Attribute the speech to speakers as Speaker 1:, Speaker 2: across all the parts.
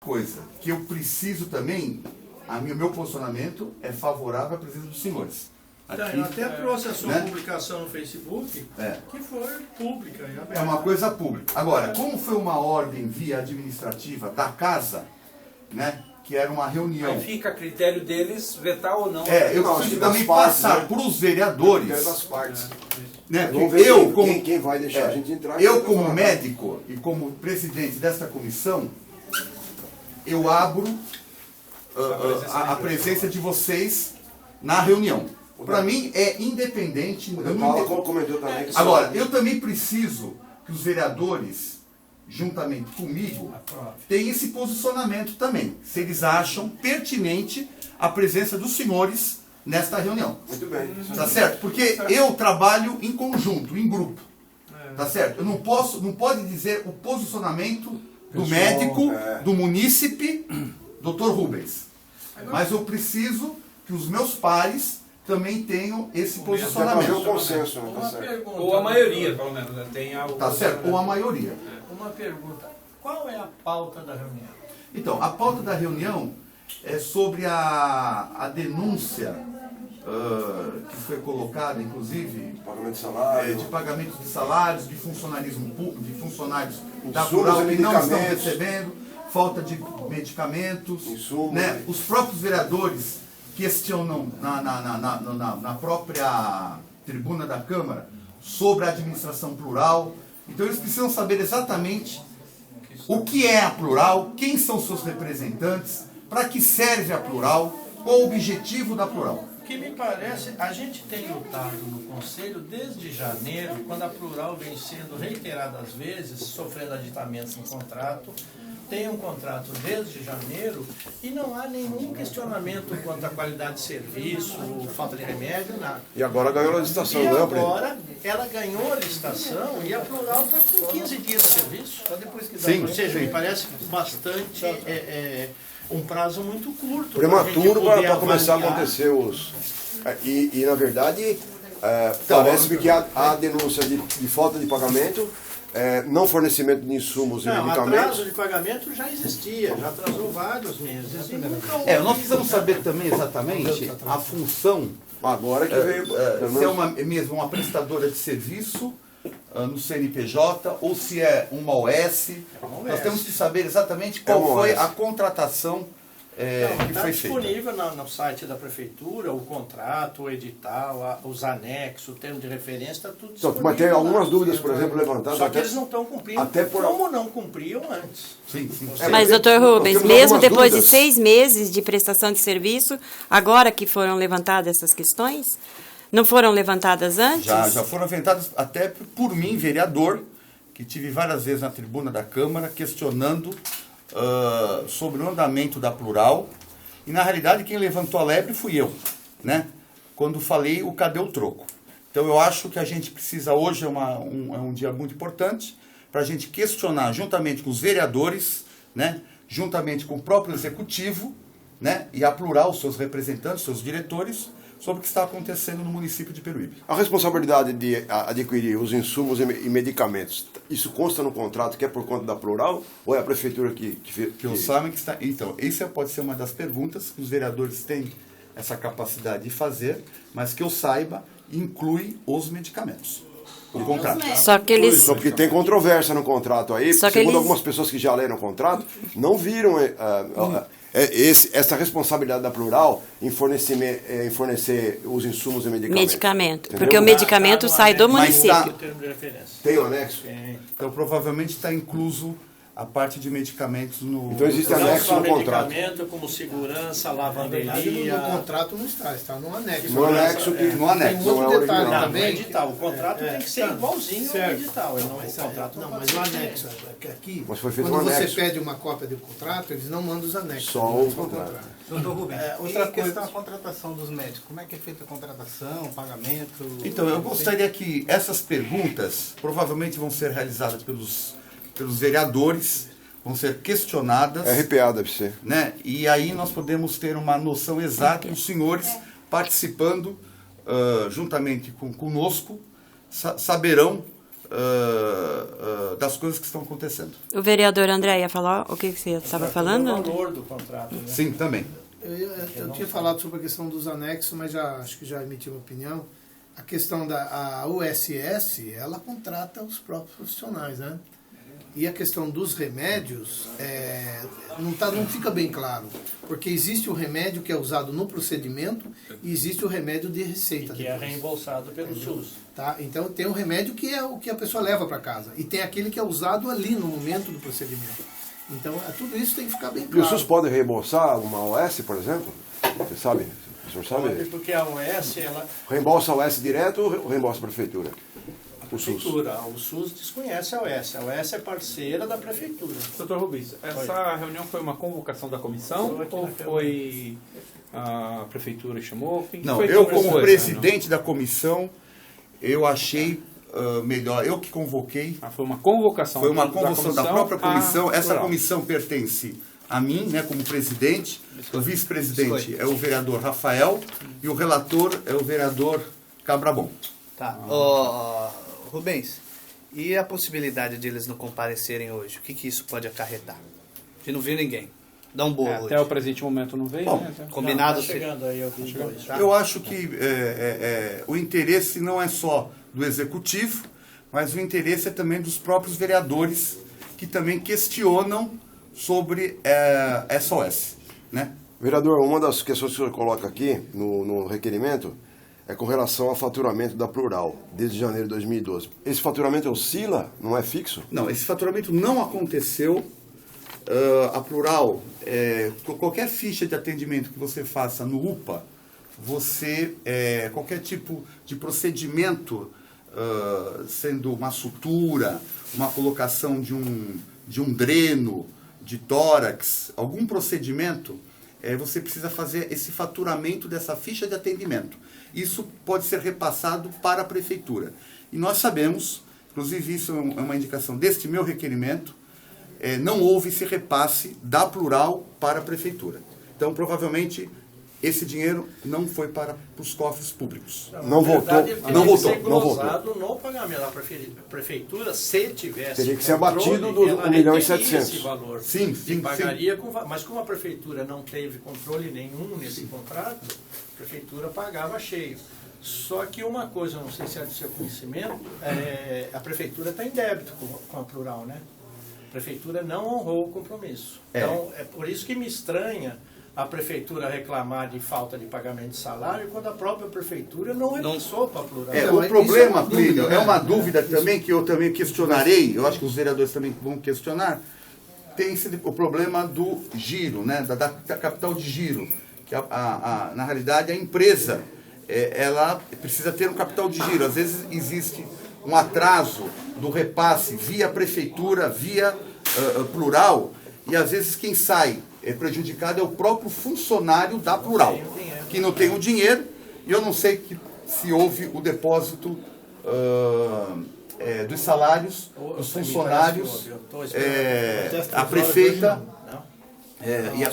Speaker 1: coisa que eu preciso também, meu posicionamento é favorável à presença dos senhores.
Speaker 2: Aqui, eu até trouxe a sua publicação no Facebook, que foi pública.
Speaker 1: É uma coisa pública. Agora, como foi uma ordem via administrativa da casa, né, que era uma reunião...
Speaker 3: Aí fica a critério deles vetar ou não.
Speaker 1: Eu preciso também passar para os vereadores...
Speaker 4: das partes.
Speaker 1: Né,
Speaker 4: Quem vai deixar a gente entrar...
Speaker 1: Eu, como médico e como presidente desta comissão, eu abro a presença de vocês na reunião. Para mim é independente. Agora, eu também preciso que os vereadores, juntamente comigo, tenham esse posicionamento também. Se eles acham pertinente a presença dos senhores nesta reunião.
Speaker 4: Muito bem.
Speaker 1: Tá certo? Porque eu trabalho em conjunto, em grupo. Tá certo? Eu não pode dizer o posicionamento do médico, do munícipe, Dr. Rubens. Mas eu preciso que os meus pares também tenham esse posicionamento.
Speaker 4: O consenso,
Speaker 3: ou a maioria, pelo menos. Tenha o
Speaker 1: tá certo? Ou a maioria.
Speaker 2: Uma pergunta. Qual é a pauta da reunião?
Speaker 1: Então, a pauta da reunião é sobre a denúncia que foi colocada, inclusive, de pagamentos de salários, de funcionarismo público, de funcionários da Plural que não estão recebendo, falta de medicamentos, né? Os próprios vereadores questionam na própria tribuna da Câmara sobre a administração plural. Então eles precisam saber exatamente o que é a plural, quem são seus representantes, para que serve a plural, qual o objetivo da plural.
Speaker 2: O que me parece, a gente tem lutado no Conselho desde janeiro, quando a plural vem sendo reiteradas vezes, sofrendo aditamentos em contrato, tem um contrato desde janeiro e não há nenhum questionamento quanto à qualidade de serviço, falta de remédio, nada.
Speaker 4: E agora ganhou a licitação,
Speaker 2: e agora ela ganhou a licitação e a plural está com 15 dias de serviço. Só depois que dá. Ou seja, me parece bastante um prazo muito curto.
Speaker 4: Prematuro para começar a acontecer os... E na verdade, parece-me que há denúncia de falta de pagamento, não fornecimento de insumos e medicamentos.
Speaker 2: Atraso de pagamento já existia, já atrasou vários meses.
Speaker 1: Nós precisamos saber também exatamente a função.
Speaker 4: Agora que veio.
Speaker 1: Se é mesmo uma prestadora de serviço no CNPJ ou se é uma OS. Nós temos que saber exatamente qual foi a contratação que foi feita.
Speaker 2: Está disponível no site da Prefeitura o contrato, o edital, os anexos, o termo de referência, está tudo disponível.
Speaker 4: Mas tem algumas dúvidas, por exemplo, levantadas.
Speaker 2: Só que eles não estão cumprindo como não cumpriam antes.
Speaker 1: Sim, sim.
Speaker 5: Mas, doutor Rubens, mesmo depois de 6 meses de prestação de serviço, agora que foram levantadas essas questões, não foram levantadas antes?
Speaker 1: Já foram levantadas até por mim, vereador, que tive várias vezes na tribuna da Câmara questionando sobre o andamento da plural, e na realidade quem levantou a lebre fui eu, né? Quando falei o cadê o troco. Então eu acho que a gente precisa, hoje é um dia muito importante, para a gente questionar juntamente com os vereadores, né? Juntamente com o próprio executivo, né? E a plural, seus representantes, seus diretores, sobre o que está acontecendo no município de Peruíbe.
Speaker 4: A responsabilidade de adquirir os insumos e medicamentos, isso consta no contrato que é por conta da plural ou é a prefeitura que
Speaker 1: eu saiba que está. Então, isso pode ser uma das perguntas que os vereadores têm essa capacidade de fazer, mas que eu saiba, inclui os medicamentos. O contrato.
Speaker 5: Só que eles...
Speaker 4: Só porque tem controvérsia no contrato aí, segundo algumas pessoas que já leram o contrato, não viram essa responsabilidade da plural em fornecer os insumos e medicamentos.
Speaker 5: Porque o medicamento sai do município.
Speaker 4: Tem o anexo?
Speaker 1: Então provavelmente está incluso a parte de medicamentos no...
Speaker 4: Então existe anexo no contrato.
Speaker 2: Medicamento como segurança, lavanderia...
Speaker 6: No contrato não está no anexo.
Speaker 4: No anexo que...
Speaker 1: No anexo.
Speaker 6: Tem um outro detalhe também.
Speaker 2: No edital. O contrato tem que ser igualzinho ao edital.
Speaker 6: Mas o anexo aqui,
Speaker 4: mas foi feito
Speaker 6: quando
Speaker 4: um
Speaker 6: você
Speaker 4: anexo.
Speaker 6: pede uma cópia do contrato, eles não mandam os anexos.
Speaker 4: Só o contrato.
Speaker 7: Doutor Rubens, outra questão a contratação dos médicos. Como é que é feita a contratação, pagamento?
Speaker 1: Então, eu gostaria que essas perguntas provavelmente vão ser realizadas pelos vereadores, vão ser questionadas.
Speaker 4: RPA deve ser.
Speaker 1: Né? E aí nós podemos ter uma noção exata, os senhores participando juntamente conosco, saberão das coisas que estão acontecendo.
Speaker 5: O vereador André ia falar o que você estava falando?
Speaker 2: O valor do contrato. Né?
Speaker 1: Sim, também.
Speaker 6: Eu tinha falado sobre a questão dos anexos, mas acho que já emiti uma opinião. A questão da USS, ela contrata os próprios profissionais, né? E a questão dos remédios, não fica bem claro, porque existe o remédio que é usado no procedimento e existe o remédio de receita.
Speaker 2: Que é reembolsado pelo SUS.
Speaker 6: Tá? Então tem o remédio que é o que a pessoa leva para casa e tem aquele que é usado ali no momento do procedimento. Então tudo isso tem que ficar bem claro.
Speaker 4: E o SUS pode reembolsar uma OS, por exemplo? Você sabe? O senhor sabe?
Speaker 2: Porque a OS, ela...
Speaker 4: Reembolsa a OS direto ou reembolsa a prefeitura? O SUS.
Speaker 2: O SUS desconhece a OS. A OS é parceira da prefeitura.
Speaker 3: Doutor Rubens, essa reunião foi uma convocação da comissão ou foi a prefeitura que chamou?
Speaker 1: Não, eu como presidente da comissão, eu achei melhor, eu que convoquei.
Speaker 3: Foi uma convocação.
Speaker 1: Foi uma convocação da própria comissão. Essa comissão pertence a mim, né, como presidente. O vice-presidente é o vereador Rafael e o relator é o vereador Cabrabon.
Speaker 7: Tá. Rubens, e a possibilidade de eles não comparecerem hoje? O que isso pode acarretar? De não vir ninguém. Dá um bolo hoje.
Speaker 3: Até o presente momento não veio,
Speaker 1: Bom,
Speaker 3: né?
Speaker 7: Combinado?
Speaker 2: Tá chegando aí alguns dois.
Speaker 7: Tá.
Speaker 1: Eu acho que o interesse não é só do executivo, mas o interesse é também dos próprios vereadores que também questionam sobre SOS, né?
Speaker 4: Vereador, uma das questões que o senhor coloca aqui no requerimento é com relação ao faturamento da Plural, desde janeiro de 2012. Esse faturamento oscila, não é fixo?
Speaker 1: Não, esse faturamento não aconteceu. A Plural, qualquer ficha de atendimento que você faça no UPA, qualquer tipo de procedimento, sendo uma sutura, uma colocação de um dreno, de tórax, algum procedimento, você precisa fazer esse faturamento dessa ficha de atendimento. Isso pode ser repassado para a prefeitura. E nós sabemos, inclusive isso é uma indicação deste meu requerimento, não houve esse repasse da Plural para a prefeitura. Então, provavelmente, esse dinheiro não foi para os cofres públicos.
Speaker 4: Não voltou.
Speaker 1: Não voltou.
Speaker 2: Não voltou. No pagamento da prefeitura, se tivesse
Speaker 4: teria que ser abatido dos 1 milhão e 700.
Speaker 2: Esse valor.
Speaker 1: Sim.
Speaker 2: Pagaria mas como a prefeitura não teve controle nenhum nesse contrato, a prefeitura pagava cheio. Só que uma coisa, não sei se é do seu conhecimento, a prefeitura está em débito com a Plural, né? A prefeitura não honrou o compromisso. Então, é por isso que me estranha a prefeitura reclamar de falta de pagamento de salário quando a própria prefeitura não repassou para a Plural.
Speaker 1: O problema, Plínio, é uma dúvida também que eu também questionarei, eu acho que os vereadores também vão questionar, tem o problema do giro, né, da capital de giro, que na realidade a empresa, ela precisa ter um capital de giro. Às vezes existe um atraso do repasse via prefeitura, via Plural, e às vezes quem sai prejudicado é o próprio funcionário da Plural, que não tem o dinheiro, e eu não sei se houve o depósito dos salários dos funcionários, a prefeita ia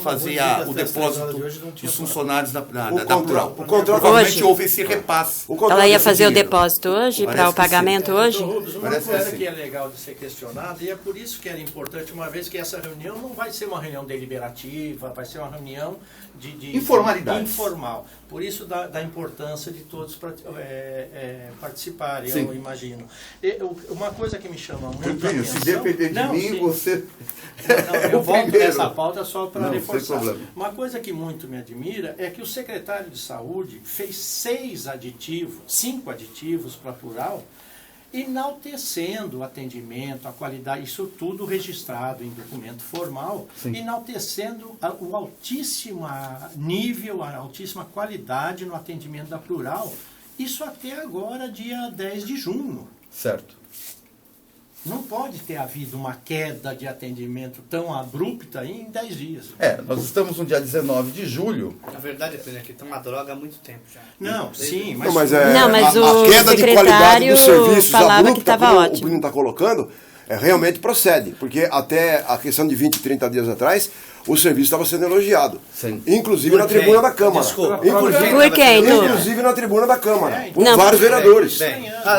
Speaker 1: fazer o depósito dos funcionários da Plural. Provavelmente houve esse repasse.
Speaker 5: Ela ia fazer o depósito hoje, para o pagamento hoje?
Speaker 2: Uma coisa que é legal de ser questionada, e é por isso que era importante, uma vez que essa reunião não vai ser uma reunião deliberativa, vai ser uma reunião de
Speaker 1: informalidade.
Speaker 2: Informal. Por isso da importância de todos participarem, eu imagino. Uma coisa que me chama muito a atenção...
Speaker 1: Se depender de mim, você...
Speaker 2: eu volto nessa pauta só para reforçar.
Speaker 1: Uma
Speaker 2: coisa que muito me admira é que o secretário de Saúde fez 5 aditivos para a Plural, enaltecendo o atendimento, a qualidade, isso tudo registrado em documento formal, enaltecendo o altíssimo nível, a altíssima qualidade no atendimento da Plural, isso até agora, dia 10 de junho.
Speaker 1: Certo.
Speaker 2: Não pode ter havido uma queda de atendimento tão abrupta em 10 dias.
Speaker 1: Nós estamos no dia 19 de julho.
Speaker 7: Na verdade, é que tem uma droga há muito tempo já.
Speaker 2: Não, sim,
Speaker 4: mas
Speaker 5: Não, mas
Speaker 4: a
Speaker 5: o
Speaker 4: queda de qualidade
Speaker 5: secretário
Speaker 4: dos serviços
Speaker 5: falava
Speaker 4: abrupta,
Speaker 5: que estava
Speaker 4: como
Speaker 5: ótimo.
Speaker 4: o Plínio está colocando, realmente procede, porque até a questão de 20, 30 dias atrás, o serviço estava sendo elogiado.
Speaker 8: Sim.
Speaker 4: Inclusive na tribuna da Câmara.
Speaker 7: Desculpa.
Speaker 5: Por quem, Tu?
Speaker 4: Inclusive na tribuna da Câmara. Por
Speaker 5: Não,
Speaker 4: vários vereadores.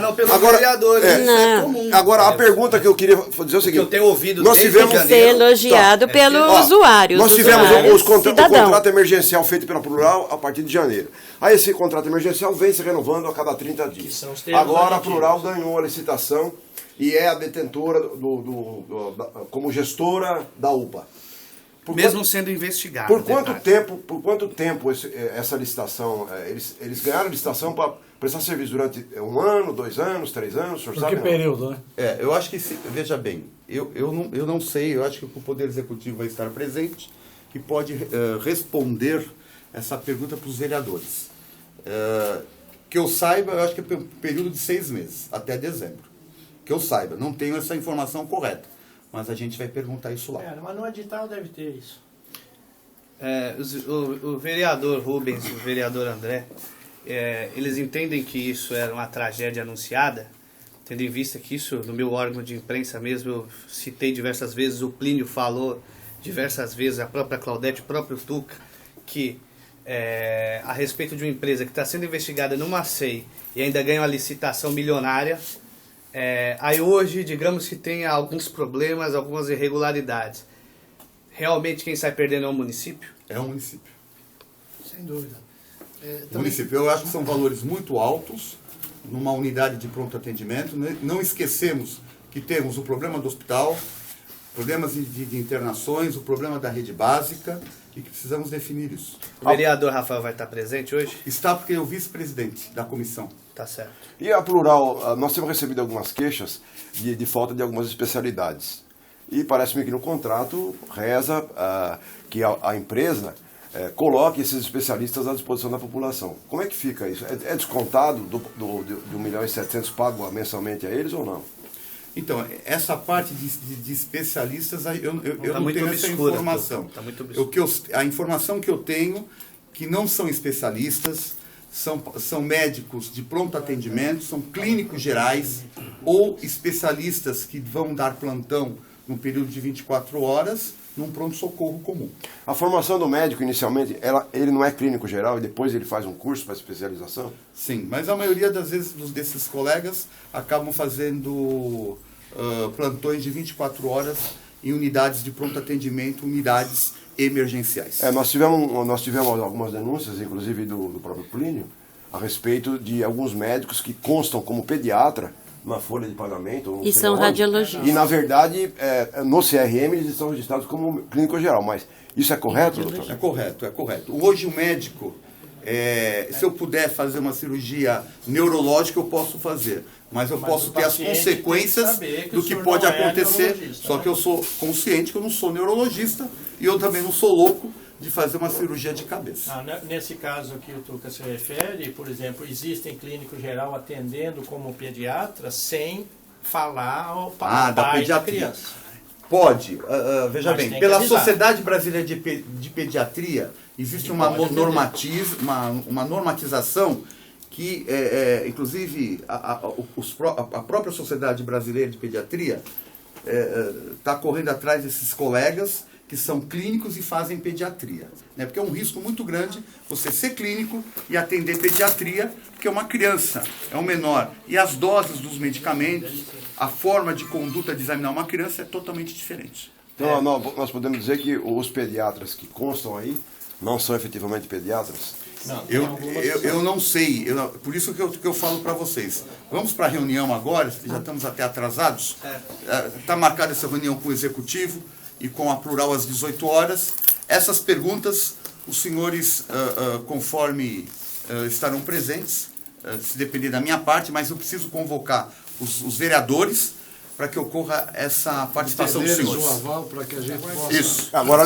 Speaker 7: Não, pelos
Speaker 4: Agora,
Speaker 7: vereadores. Isso é comum.
Speaker 4: Agora, a pergunta que eu queria dizer é o seguinte.
Speaker 7: Que eu tenho ouvido
Speaker 4: nós
Speaker 7: desde
Speaker 4: tivemos
Speaker 5: Tem que ser elogiado pelo usuário.
Speaker 4: Nós
Speaker 5: os
Speaker 4: tivemos
Speaker 5: usuários,
Speaker 4: o contrato
Speaker 5: cidadão.
Speaker 4: emergencial feito pela Plural a partir de janeiro. Aí esse contrato emergencial vem se renovando a cada 30 dias.
Speaker 2: são os termos
Speaker 4: Agora a
Speaker 2: aditivos.
Speaker 4: Plural ganhou a licitação e é a detentora como gestora da UPA.
Speaker 7: Mesmo sendo investigado.
Speaker 4: Por quanto tempo essa licitação, eles ganharam a licitação para prestar serviço durante 1 ano, 2 anos, 3 anos? O senhor sabe?
Speaker 9: Que período, né?
Speaker 8: Eu acho que, veja bem, eu não sei, eu acho que o Poder Executivo vai estar presente e pode responder essa pergunta para os vereadores. Que eu saiba, eu acho que é um período de 6 meses, até dezembro. Que eu saiba, não tenho essa informação correta, mas a gente vai perguntar isso lá.
Speaker 2: Mas no edital deve ter isso.
Speaker 7: O vereador Rubens e o vereador André, eles entendem que isso era uma tragédia anunciada, tendo em vista que isso, no meu órgão de imprensa mesmo, eu citei diversas vezes, o Plínio falou diversas vezes, a própria Claudete, o próprio Tuca, que a respeito de uma empresa que está sendo investigada numa SEI e ainda ganha uma licitação milionária, aí hoje, digamos que tem alguns problemas, algumas irregularidades. Realmente quem sai perdendo é o município?
Speaker 8: É um município.
Speaker 6: Sem dúvida.
Speaker 8: Município, eu acho que são valores muito altos numa unidade de pronto atendimento. Não esquecemos que temos o problema do hospital, problemas de internações, o problema da rede básica e que precisamos definir isso.
Speaker 7: O vereador Rafael vai estar presente hoje?
Speaker 8: Está porque é o vice-presidente da comissão.
Speaker 7: Tá certo.
Speaker 4: E a Plural, nós temos recebido algumas queixas de falta de algumas especialidades. E parece-me que no contrato reza que a empresa coloque esses especialistas à disposição da população. Como é que fica isso? É descontado de 1,7 milhão pago mensalmente a eles ou não?
Speaker 8: Então, essa parte de especialistas, eu
Speaker 7: Tá
Speaker 8: não
Speaker 7: muito
Speaker 8: tenho essa
Speaker 7: obscura,
Speaker 8: informação.
Speaker 7: tá muito obscura.
Speaker 8: A informação que eu tenho, que não são especialistas, são médicos de pronto atendimento, são clínicos gerais ou especialistas que vão dar plantão num período de 24 horas num pronto-socorro comum.
Speaker 4: A formação do médico, inicialmente, ele não é clínico geral e depois ele faz um curso para especialização?
Speaker 8: Sim, mas a maioria das vezes desses colegas acabam fazendo plantões de 24 horas em unidades de pronto atendimento, unidades emergenciais.
Speaker 4: Nós tivemos algumas denúncias, inclusive do próprio Plínio, a respeito de alguns médicos que constam como pediatra na folha de pagamento. Não
Speaker 5: E
Speaker 4: sei
Speaker 5: são
Speaker 4: onde.
Speaker 5: radiologistas.
Speaker 4: E, na verdade, no CRM eles estão registrados como clínico geral. Mas isso é correto, doutor?
Speaker 8: É correto. Hoje o médico, se eu puder fazer uma cirurgia neurológica, eu posso fazer. Mas eu posso ter as consequências do que pode acontecer. Só que eu sou consciente que eu não sou neurologista e eu também não sou louco de fazer uma cirurgia de cabeça.
Speaker 2: Nesse caso que o Tuca se refere, por exemplo, existem clínico geral atendendo como pediatra sem falar ao pai
Speaker 8: da
Speaker 2: da criança.
Speaker 8: Pode. Veja
Speaker 2: Mas
Speaker 8: bem,
Speaker 2: tem que
Speaker 8: pela
Speaker 2: avisar.
Speaker 8: Sociedade Brasileira de Pediatria, existe uma normatização que, inclusive, a própria Sociedade Brasileira de Pediatria está correndo atrás desses colegas que são clínicos e fazem pediatria. Né? Porque é um risco muito grande você ser clínico e atender pediatria, porque é uma criança, é um menor. E as doses dos medicamentos, a forma de conduta de examinar uma criança é totalmente diferente.
Speaker 4: Então, nós podemos dizer que os pediatras que constam aí não são efetivamente pediatras?
Speaker 2: Não,
Speaker 8: eu não sei, por isso que eu falo para vocês. Vamos para a reunião agora, já estamos até atrasados. Está marcada essa reunião com o Executivo e com a Plural às 18 horas. Essas perguntas, os senhores, conforme estarão presentes, se depender da minha parte, mas eu preciso convocar os vereadores para que ocorra essa participação dos senhores.
Speaker 9: O aval para que a gente possa...
Speaker 8: Isso.
Speaker 4: Agora,